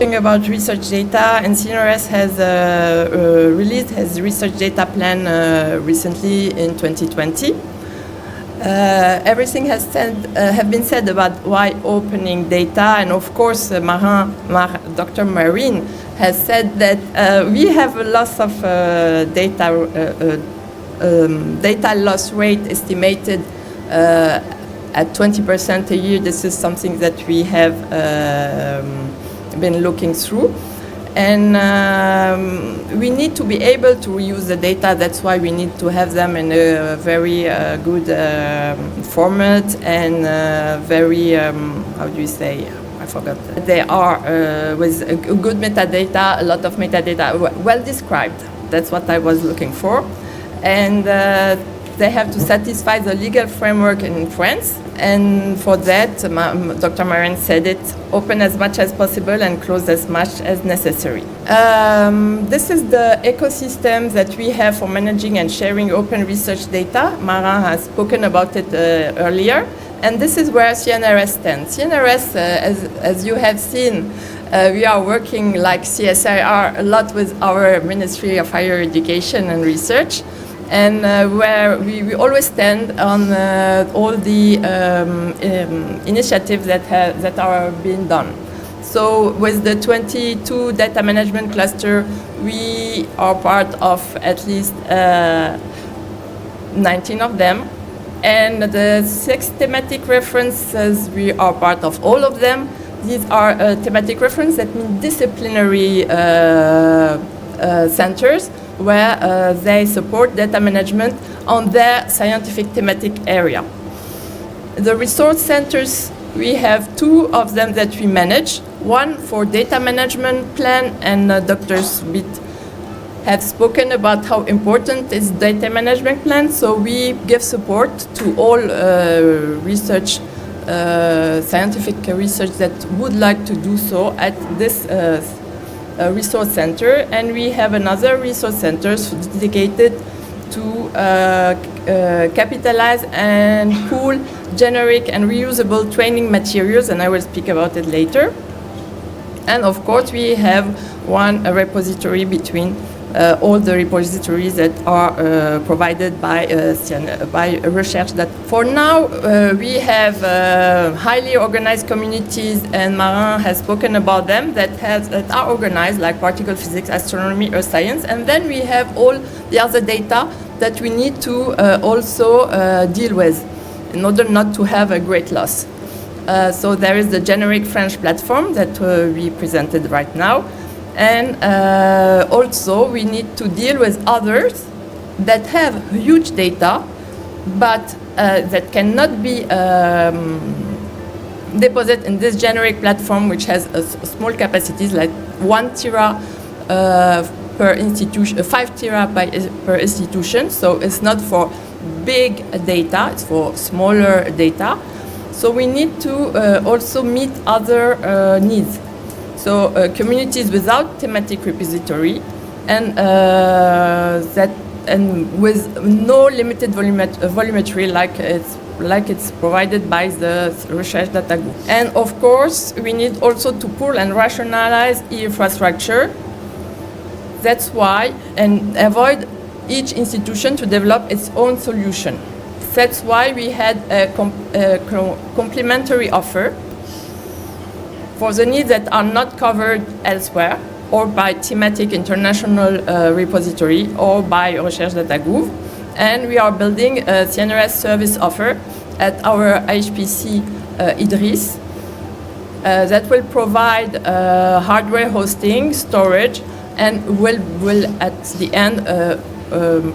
About research data, and CNRS has released his research data plan recently in 2020. Everything has been said about why opening data, and of course Dr. Marin has said that we have a loss of data loss rate estimated at 20% a year. This is something that we have been looking through, and we need to be able to reuse the data. That's why we need to have them in a very good format and very how do you say, I forgot. They are with a good metadata, a lot of metadata, well described. That's what I was looking for, and they have to satisfy the legal framework in France. And for that, Dr. Marin said it, open as much as possible and close as much as necessary. This is the ecosystem that we have for managing and sharing open research data. Marin has spoken about it earlier. And this is where CNRS stands. CNRS, as you have seen, we are working like CSIR a lot with our Ministry of Higher Education and Research. And where we always stand on all the initiatives that are being done. So with the 22 data management cluster, we are part of at least 19 of them. And the 6 thematic references, we are part of all of them. These are thematic references, that mean disciplinary centers, where they support data management on their scientific thematic area. The resource centers, we have 2 of them that we manage. One for data management plan, and Dr. Smith have spoken about how important is data management plan. So we give support to all research, scientific research that would like to do so at this resource center, and we have another resource center dedicated to capitalize and pool generic and reusable training materials, and I will speak about it later. And of course we have one repository between all the repositories that are provided by research. That for now we have highly organized communities, and Marin has spoken about them, that are organized, like particle physics, astronomy, earth science, and then we have all the other data that we need to also deal with in order not to have a great loss. So there is the generic French platform that we presented right now. And also we need to deal with others that have huge data, but that cannot be deposited in this generic platform, which has small capacities, like 1 tera per institution, 5 tera per institution. So it's not for big data, it's for smaller data. So we need to also meet other needs. So communities without thematic repository, and with no limited volumetry, like it's provided by the research data group. And of course, we need also to pool and rationalize infrastructure. That's why, and avoid each institution to develop its own solution. That's why we had a complementary offer for the needs that are not covered elsewhere, or by thematic international repository, or by research data group. And we are building a CNRS service offer at our HPC Idris that will provide hardware hosting, storage, and will at the end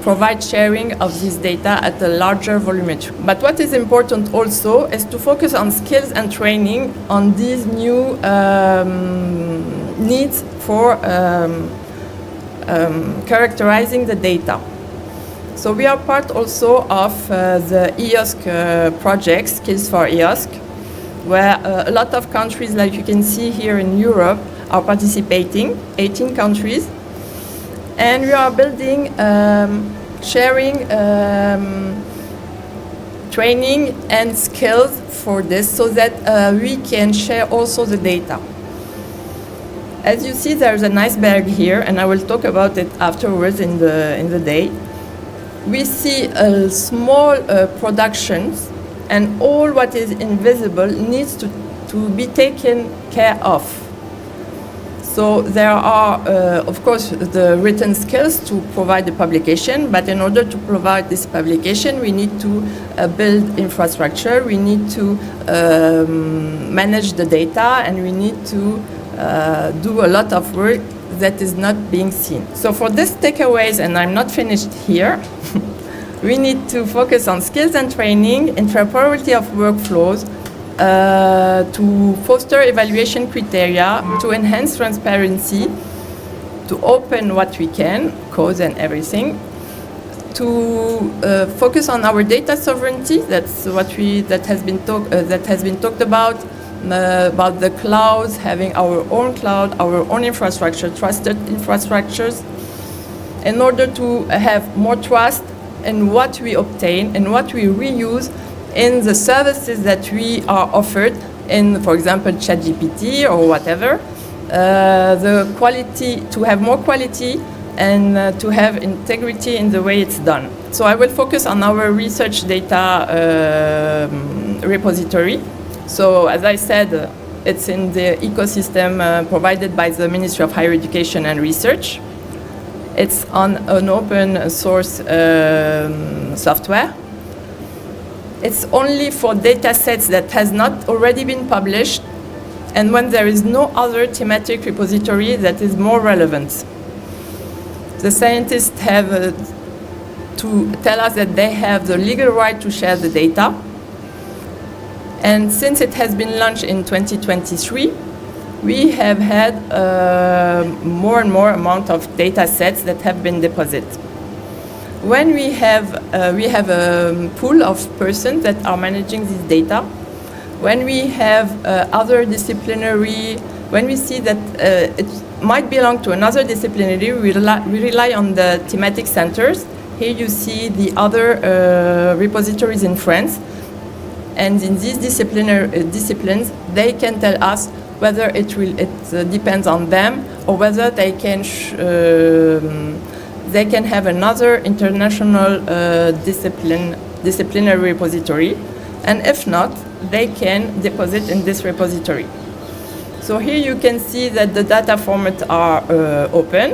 provide sharing of this data at a larger volumetry. But what is important also is to focus on skills and training on these new needs for characterizing the data. So we are part also of the EOSC project, Skills for EOSC, where a lot of countries, like you can see here in Europe, are participating, 18 countries. And we are building, sharing training and skills for this, so that we can share also the data. As you see, there's an iceberg here, and I will talk about it afterwards in the day. We see small productions, and all what is invisible needs to be taken care of. So there are, of course, the written skills to provide the publication, but in order to provide this publication, we need to build infrastructure, we need to manage the data, and we need to do a lot of work that is not being seen. So for these takeaways, and I'm not finished here, we need to focus on skills and training, interoperability of workflows, to foster evaluation criteria, to enhance transparency, to open what we can, codes and everything, to focus on our data sovereignty. That's what that has been talked about the clouds, having our own cloud, our own infrastructure, trusted infrastructures, in order to have more trust in what we obtain and what we reuse in the services that we are offered in, for example, ChatGPT or whatever. The quality, to have more quality and to have integrity in the way it's done. So I will focus on our research data repository. So as I said, it's in the ecosystem provided by the Ministry of Higher Education and Research. It's on an open source software. It's only for data sets that has not already been published, and when there is no other thematic repository that is more relevant. The scientists have to tell us that they have the legal right to share the data. And since it has been launched in 2023, we have had more and more amount of data sets that have been deposited. When we have a pool of persons that are managing this data, when we have other disciplinary, when we see that it might belong to another disciplinary, we rely on the thematic centers. Here you see the other repositories in France. And in these disciplines, they can tell us whether it depends on them or whether they can have another international disciplinary repository, and if not, they can deposit in this repository. So here you can see that the data formats are open,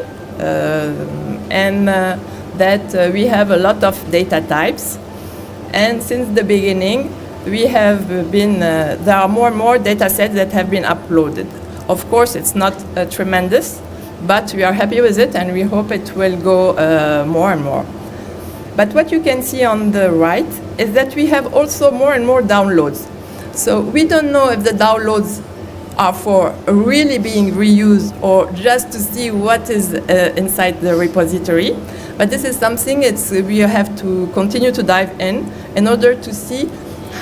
and that we have a lot of data types. And since the beginning, we have been, there are more and more data sets that have been uploaded. Of course, it's not tremendous, but we are happy with it, and we hope it will go more and more. But what you can see on the right is that we have also more and more downloads. So we don't know if the downloads are for really being reused or just to see what is inside the repository. But this is something we have to continue to dive in order to see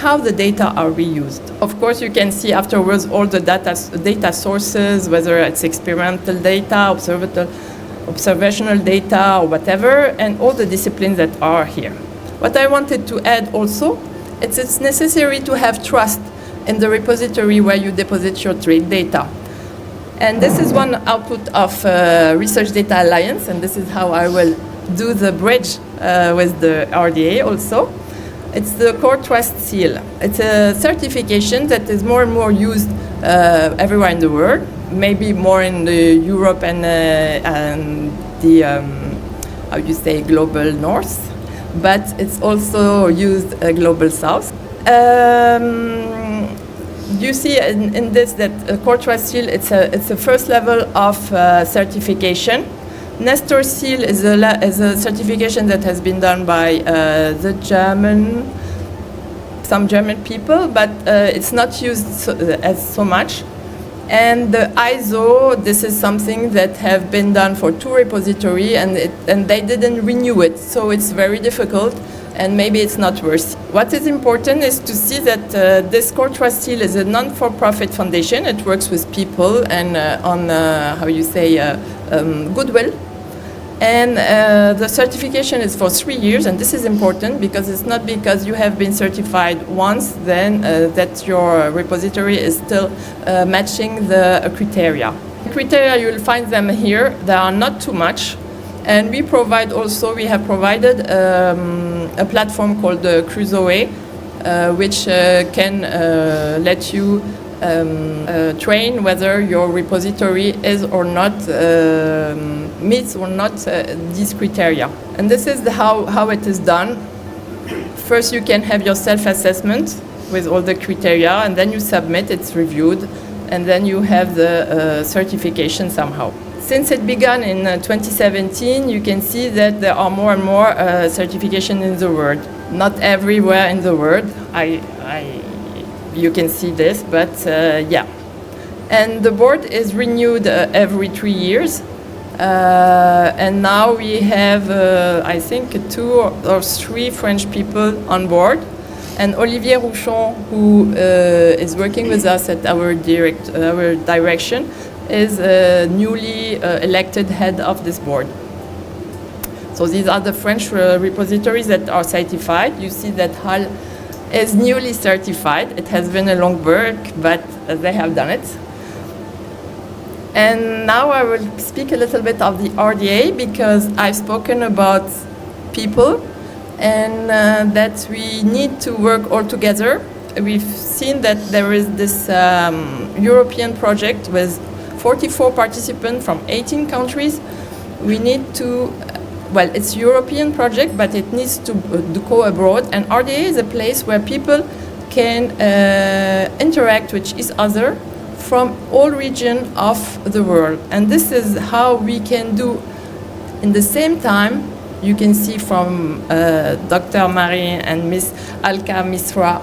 how the data are reused. Of course, you can see afterwards all the data sources, whether it's experimental data, observational data, or whatever, and all the disciplines that are here. What I wanted to add also, it's necessary to have trust in the repository where you deposit your trade data. And this is one output of Research Data Alliance, and this is how I will do the bridge with the RDA also. It's the Core Trust Seal. It's a certification that is more and more used everywhere in the world, maybe more in Europe and the, how you say, global north, but it's also used global south. You see in this that Core Trust Seal, it's a first level of certification. NIScPR seal is a certification that has been done by some German people, but it's not used so much. And the ISO, this is something that have been done for 2 repositories, and they didn't renew it, so it's very difficult, and maybe it's not worth it. What is important is to see that this Core Trust Seal is a non-for-profit foundation. It works with people and on, how you say, goodwill. And the certification is for 3 years, and this is important because it's not because you have been certified once then that your repository is still matching the criteria. Criteria, you'll find them here. There are not too much. And we have provided a platform called Crusoe, which can let you train whether your repository is or not meets or not these criteria. And this is how it is done. First, you can have your self-assessment with all the criteria, and then you submit, it's reviewed, and then you have the certification somehow. Since it began in 2017, you can see that there are more and more certifications in the world. Not everywhere in the world, you can see this, but yeah. And the board is renewed every 3 years. And now we have, I think, 2 or 3 French people on board. And Olivier Rouchon, who is working with us at our direction, is a newly elected head of this board. So these are the French repositories that are certified. You see that HAL is newly certified. It has been a long work, but they have done it. And now I will speak a little bit of the RDA, because I've spoken about people and that we need to work all together. We've seen that there is this European project with 44 participants from 18 countries. We need to, well, it's a European project, but it needs to go abroad. And RDA is a place where people can interact with each other from all regions of the world. And this is how we can do, in the same time, you can see from Dr. Marie and Miss Alka Misra,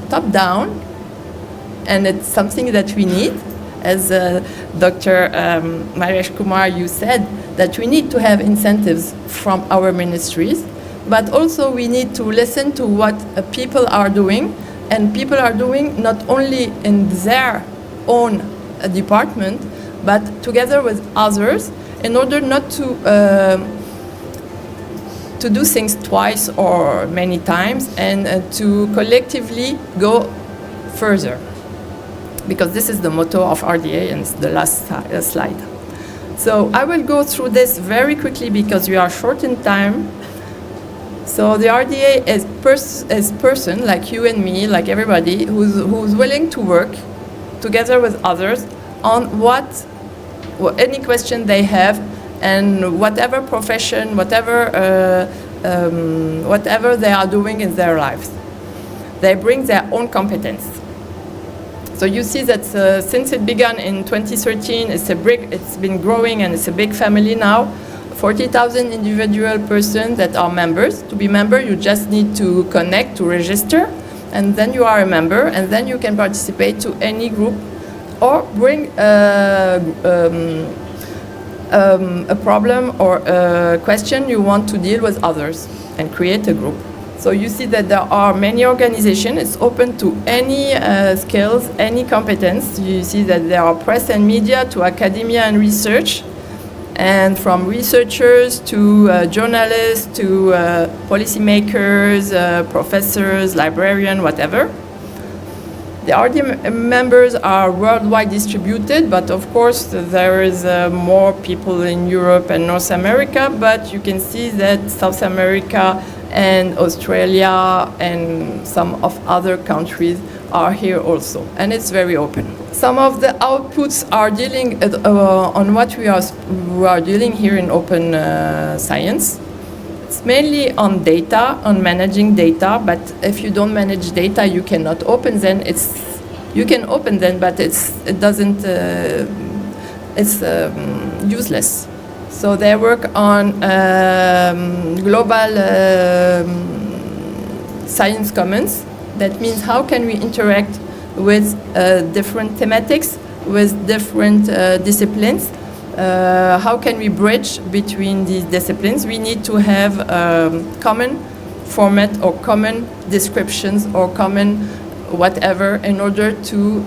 top down, and it's something that we need. As Dr. Mahesh Kumar, you said that we need to have incentives from our ministries, but also we need to listen to what people are doing, and people are doing not only in their own department, but together with others, in order not to do things twice or many times, and to collectively go further. Because this is the motto of RDA, and it's the last slide. So I will go through this very quickly because we are short in time. So the RDA is person like you and me, like everybody, who's willing to work together with others on any question they have, and whatever profession, whatever they are doing in their lives. They bring their own competence. So you see that since it began in 2013, it's been growing, and it's a big family now. 40,000 individual persons that are members. To be member, you just need to connect, to register, and then you are a member, and then you can participate to any group or bring a problem or a question you want to deal with others and create a group. So you see that there are many organizations. It's open to any skills, any competence. You see that there are press and media, to academia and research, and from researchers to journalists to policymakers, professors, librarians, whatever. The RDA members are worldwide distributed, but of course there is more people in Europe and North America, but you can see that South America and Australia and some of other countries are here also, and it's very open. Some of the outputs are dealing on what we are dealing here in open science. It's mainly on data, on managing data, but if you don't manage data, you cannot open them. You can open them, but it's useless. So they work on global science commons. That means how can we interact with different thematics, with different disciplines. How can we bridge between these disciplines? We need to have common format or common descriptions or common whatever in order to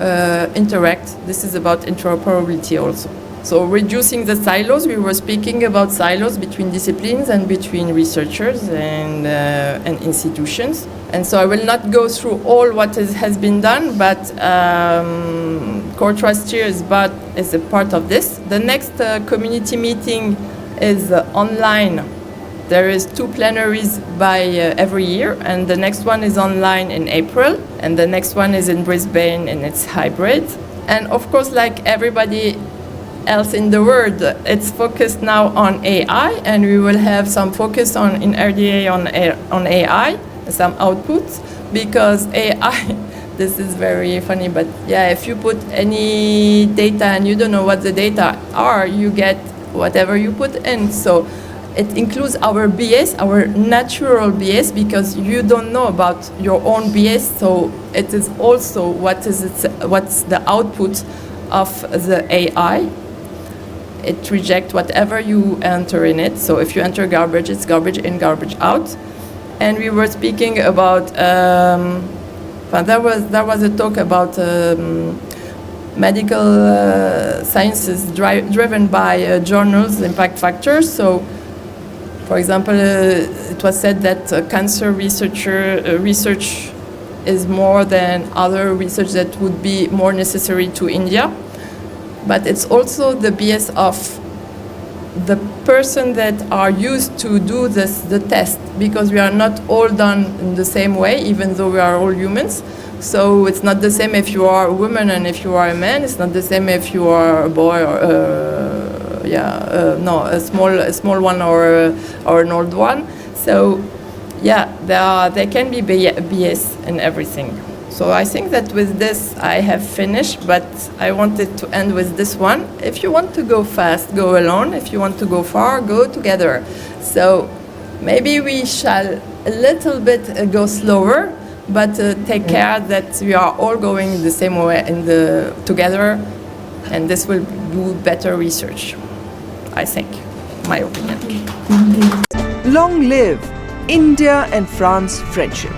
interact. This is about interoperability also. So reducing the silos, we were speaking about silos between disciplines and between researchers and institutions. And so I will not go through all what has been done, but Core Trust Year is a part of this. The next community meeting is online. There is 2 plenaries by every year, and the next one is online in April, and the next one is in Brisbane, and it's hybrid. And of course, like everybody else in the world, it's focused now on AI, and we will have some focus in RDA on AI, some outputs, because AI, this is very funny, but yeah, if you put any data and you don't know what the data are, you get whatever you put in. So it includes our bias, our natural bias, because you don't know about your own bias. So it is also what's the output of the AI. It rejects whatever you enter in it. So if you enter garbage, it's garbage in, garbage out. And we were speaking about, there was a talk about medical sciences driven by journals, impact factors. So, for example, it was said that cancer research is more than other research that would be more necessary to India. But it's also the bias of the person that are used to do the test, because we are not all done in the same way, even though we are all humans. So it's not the same if you are a woman and if you are a man. It's not the same if you are a boy or a small one or an old one. So yeah, there can be bias in everything. So I think that with this I have finished, but I wanted to end with this one. If you want to go fast, go alone. If you want to go far, go together. So maybe we shall a little bit go slower, but take care that we are all going the same way together, and this will do better research, I think, my opinion. Long live India and France friendship.